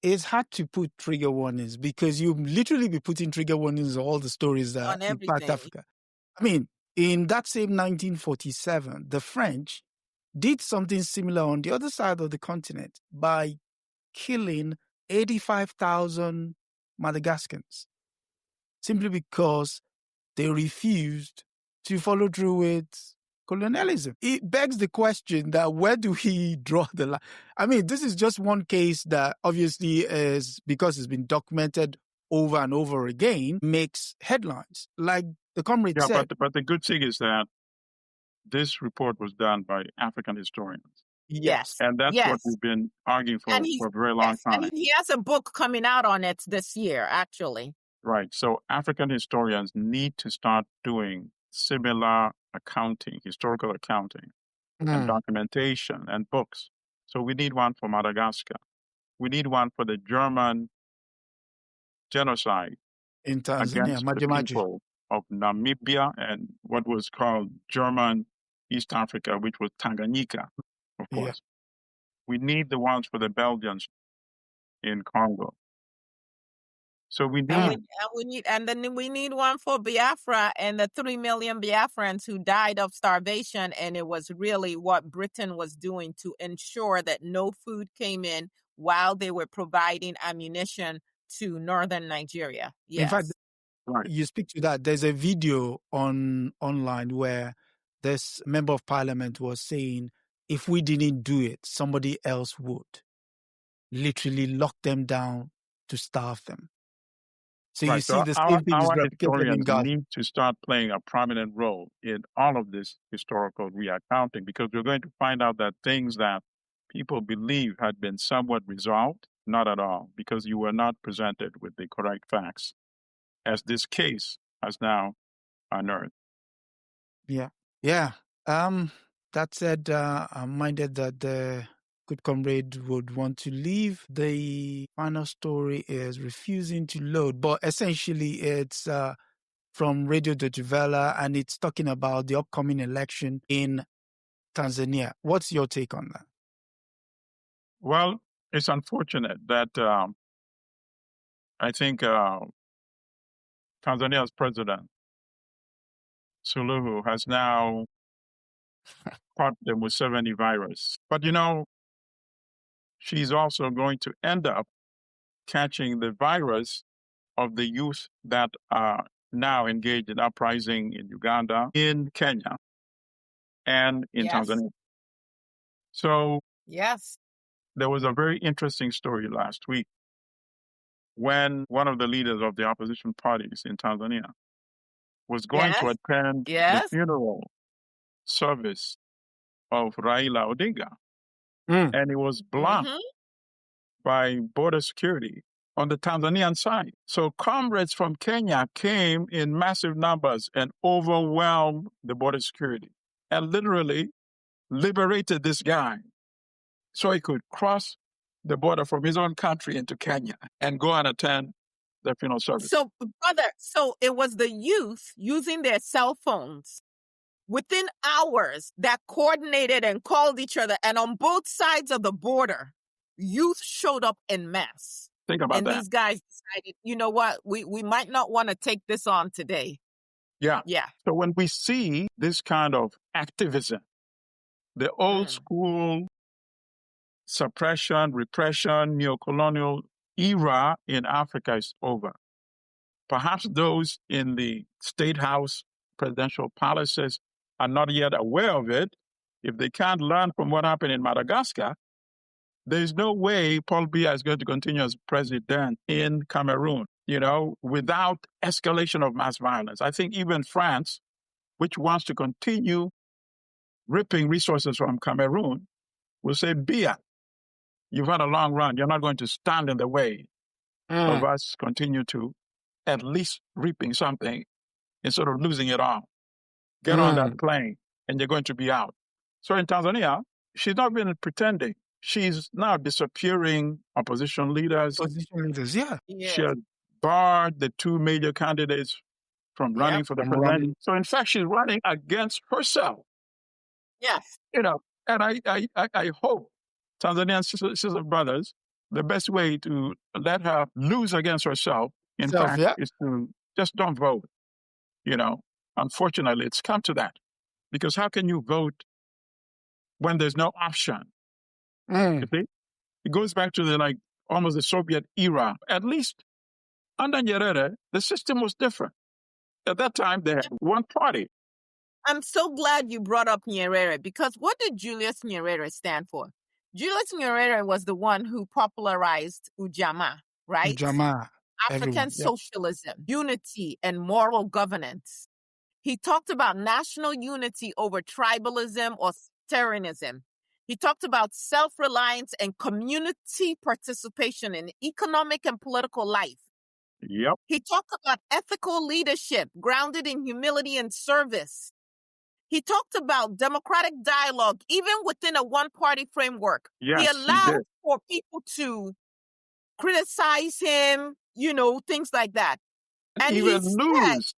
it's hard to put trigger warnings, because you literally be putting trigger warnings on all the stories that impact Africa. I mean, in that same 1947, the French did something similar on the other side of the continent by killing 85,000 Madagascans, simply because they refused to follow through with colonialism. It begs the question that where do we draw the line? I mean, this is just one case that obviously is, because it's been documented over and over again, makes headlines. Like the comrade said. But the good thing is that this report was done by African historians. Yes. And that's what we've been arguing for a very long time. And he has a book coming out on it this year, actually. Right. So African historians need to start doing similar accounting, historical accounting, and documentation and books. So we need one for Madagascar. We need one for the German genocide in Tanzania, against the people of Namibia and what was called German East Africa, which was Tanganyika, of course. Yeah. We need the ones for the Belgians in Congo. So we need, and then we need one for Biafra and the 3 million Biafrans who died of starvation. And it was really what Britain was doing to ensure that no food came in while they were providing ammunition to northern Nigeria. Yes. In fact, you speak to that. There's a video online where this member of parliament was saying, if we didn't do it, somebody else would. Literally lock them down to starve them. So you see the same thing is replicated in Gaza. Need to start playing a prominent role in all of this historical reaccounting, because we're going to find out that things that people believe had been somewhat resolved, not at all, because you were not presented with the correct facts, as this case has now unearthed. Yeah. That said, I'm minded that the good comrade would want to leave. The final story is refusing to load, but essentially it's from Radio Deutsche Welle, and it's talking about the upcoming election in Tanzania. What's your take on that? Well, it's unfortunate that I think Tanzania's president, Suluhu, has now caught the Museveni virus. But she's also going to end up catching the virus of the youth that are now engaged in uprising in Uganda, in Kenya, and in Tanzania. So there was a very interesting story last week when one of the leaders of the opposition parties in Tanzania was going to attend the funeral service of Raila Odinga. And it was blocked by border security on the Tanzanian side. So comrades from Kenya came in massive numbers and overwhelmed the border security and literally liberated this guy so he could cross the border from his own country into Kenya and go and attend the funeral service. So, brother, it was the youth using their cell phones within hours that coordinated and called each other. And on both sides of the border, youth showed up en masse. Think about that. And these guys decided, you know what, we might not want to take this on today. Yeah. So when we see this kind of activism, the old school suppression, repression, neocolonial era in Africa is over. Perhaps those in the State House presidential palaces are not yet aware of it. If they can't learn from what happened in Madagascar, there's no way Paul Biya is going to continue as president in Cameroon, without escalation of mass violence. I think even France, which wants to continue ripping resources from Cameroon, will say, Biya, you've had a long run. You're not going to stand in the way of us continue to at least reaping something instead of losing it all. Get on that plane and you're going to be out. So in Tanzania, she's not been pretending. She's now disappearing opposition leaders. Yeah. She has barred the two major candidates from running for the presidency. So in fact, she's running against herself. Yes. And I hope Tanzanian sister brothers, the best way to let her lose against herself, is to just don't vote. Unfortunately, it's come to that. Because how can you vote when there's no option? You see? It goes back to almost the Soviet era. At least under Nyerere, the system was different. At that time, they had one party. I'm so glad you brought up Nyerere, because what did Julius Nyerere stand for? Julius Nyerere was the one who popularized Ujamaa, right? Ujamaa. African socialism, unity, and moral governance. He talked about national unity over tribalism or sectarianism. He talked about self-reliance and community participation in economic and political life. Yep. He talked about ethical leadership grounded in humility and service. He talked about democratic dialogue, even within a one-party framework. Yes, he allowed for people to criticize him, things like that. And even lose.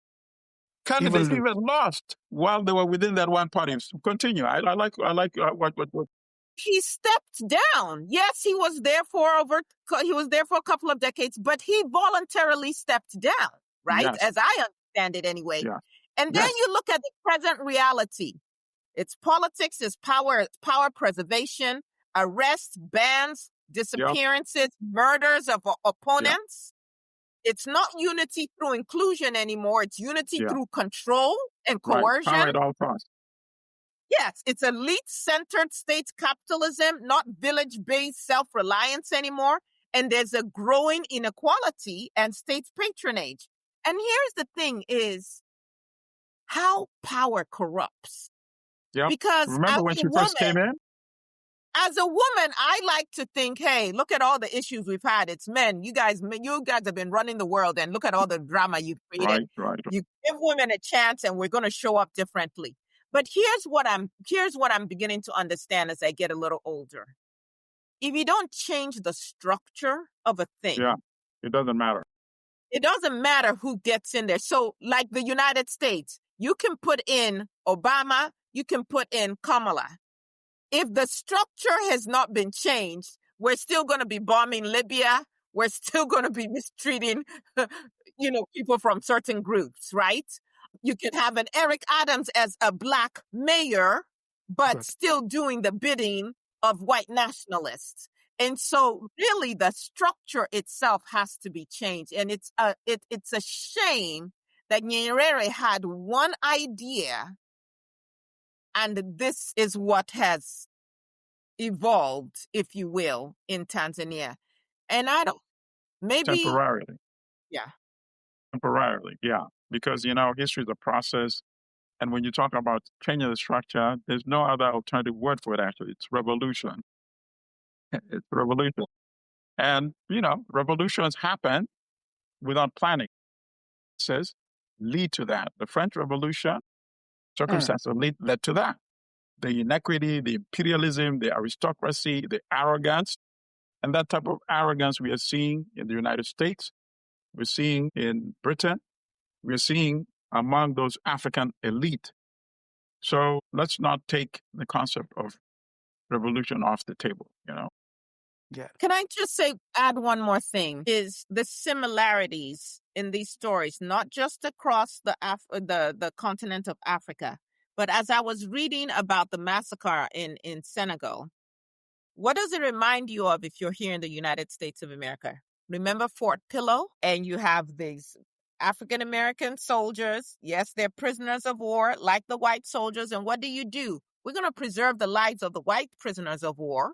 Candidates even lost while they were within that one party. Continue. I like what. He stepped down. Yes, he was there for a couple of decades, but he voluntarily stepped down, right? Yes. As I understand it anyway. Yeah. And then you look at the present reality. It's politics, it's power preservation, arrests, bans, disappearances, murders of opponents. It's not unity through inclusion anymore. It's unity through control and coercion. Power at all costs. Yes, it's elite-centered state capitalism, not village-based self-reliance anymore. And there's a growing inequality and state patronage. And here's the thing is how power corrupts. Yep. Because remember when she first came in? As a woman, I like to think, hey, look at all the issues we've had. It's men. You guys have been running the world, and look at all the drama you've created. Right. You give women a chance, and we're going to show up differently. But here's what I'm beginning to understand as I get a little older. If you don't change the structure of a thing, it doesn't matter. It doesn't matter who gets in there. So, like the United States, you can put in Obama, you can put in Kamala. If the structure has not been changed, we're still going to be bombing Libya. We're still going to be mistreating, people from certain groups, right? You can have an Eric Adams as a black mayor, but still doing the bidding of white nationalists. And so really the structure itself has to be changed. And it's a shame that Nyerere had one idea, and this is what has evolved, if you will, in Tanzania. And maybe temporarily. Yeah. Temporarily, yeah. Because, history is a process. And when you talk about changing the structure, there's no other alternative word for it, actually. It's revolution. It's revolution. And, revolutions happen without planning. It says, lead to that. The French Revolution, circumstances led to that. The inequity, the imperialism, the aristocracy, the arrogance, and that type of arrogance we are seeing in the United States, we're seeing in Britain, we're seeing among those African elite. So let's not take the concept of revolution off the table, Yeah. Can I just add one more thing, is the similarities in these stories, not just across the continent of Africa, but as I was reading about the massacre in Senegal, What does it remind you of if you're here in the United States of America? Remember Fort Pillow? And you have these African-American soldiers. Yes, they're prisoners of war like the white soldiers. And what do? We're going to preserve the lives of the white prisoners of war.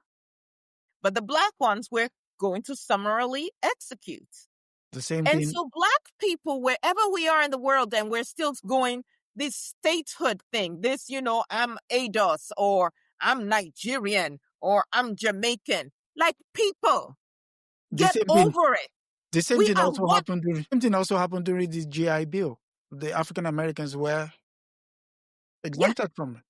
But the black ones, we're going to summarily execute. The same and thing. So black people, wherever we are in the world, and we're still going this statehood thing, this, I'm ADOS, or I'm Nigerian, or I'm Jamaican. Like, people, get over it. The same thing also happened during the GI Bill. The African Americans were exempted from it.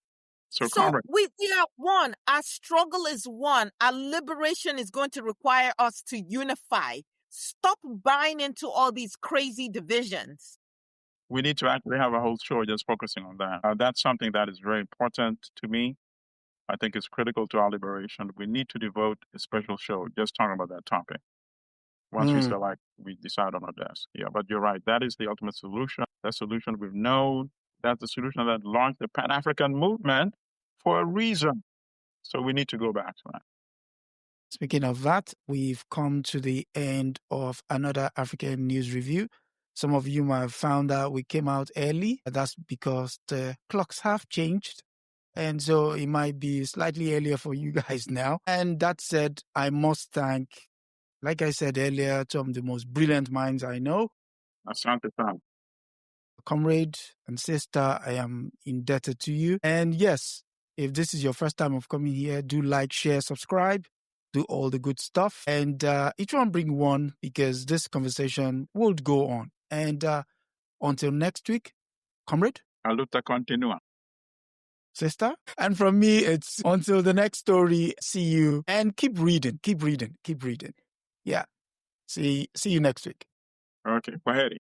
So we are one. Our struggle is one. Our liberation is going to require us to unify. Stop buying into all these crazy divisions. We need to actually have a whole show just focusing on that. That's something that is very important to me. I think it's critical to our liberation. We need to devote a special show just talking about that topic. Once we decide on our desk. Yeah, but you're right. That is the ultimate solution. That solution we've known. That's the solution that launched the Pan-African movement for a reason. So we need to go back to that. Speaking of that, we've come to the end of another African News Review. Some of you might have found out we came out early. That's because the clocks have changed. And so it might be slightly earlier for you guys now. And that said, I must thank, like I said earlier, some of the most brilliant minds I know. Asante sana. Comrade and sister, I am indebted to you. And yes, if this is your first time of coming here, do like, share, subscribe, do all the good stuff. And each one bring one, because this conversation will go on. And until next week, comrade. A luta continua. Sister. And from me, it's until the next story. See you. And keep reading. Yeah. See you next week. Okay. Kwaheri.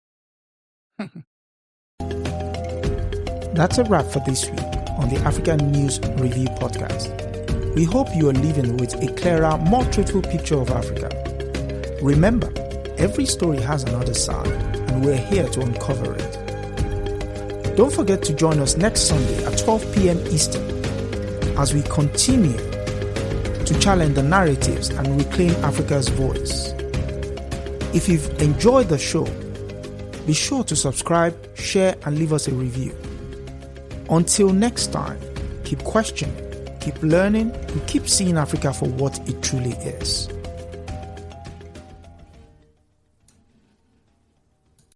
That's a wrap for this week on the African News Review podcast. We hope you are leaving with a clearer, more truthful picture of Africa. Remember, every story has another side, and we're here to uncover it. Don't forget to join us next Sunday at 12 p.m. Eastern as we continue to challenge the narratives and reclaim Africa's voice. If you've enjoyed the show, be sure to subscribe, share, and leave us a review. Until next time, keep questioning, keep learning, and keep seeing Africa for what it truly is.